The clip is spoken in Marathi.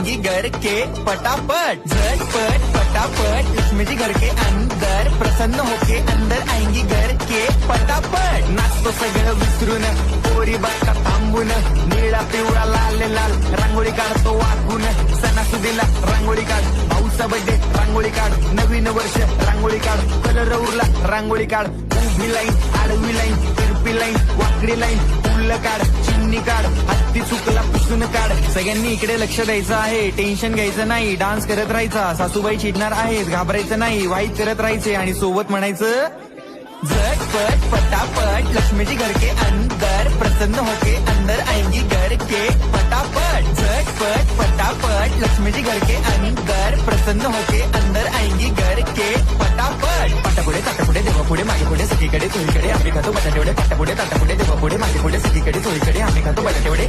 आएंगी घर के पटापट, झटपट पटापट, लक्ष्मी जी घर के अंदर प्रसन्न होके अंदर आएंगी घर के पटापट. नाचतो सगळं विसरून पोरी बघता थांबून, निळा पिवळा लाल लाल रांगोळी काढतो वाकून. सणासुदीला रांगोळी काढ, भाऊचा बर्थडे रांगोळी काढ, नवीन वर्ष रांगोळी काढ, कलर उरला रांगोळी काढ. उभी लाईन, आडवी लाईन, तिरपी लाईन, वाकडी लाईन, फुल काढ, चिमणी काढ, हत्ती चुकला पुसून काढ. सगळ्यांनी इकडे लक्ष द्यायचं आहे, टेन्शन घ्यायचं नाही, डान्स करत राहायचा. सासूबाई चिडणार आहेत, घाबरायचं नाही, वाईट करत राहायचे आणि सोबत म्हणायचं झटपट पटापट, लक्ष्मी जी घर के अंदर प्रसन्न होके अंदर आएंगी घर के पटापट. झटपट पटापट, लक्ष्मी जी घर के अंदर प्रसन्न होके अंदर आएंगी घर के पटापट. पाटापुढे ताटापुढे देवापुढे मागे पुढे सगळीकडे चोहीकडे आम्ही खातो बटाटेवडे. पाटापुढे ताटापुढे देवापुढे मागे पुढे सगळीकडे चोहीकडे आम्ही खातो बटाटेवडे.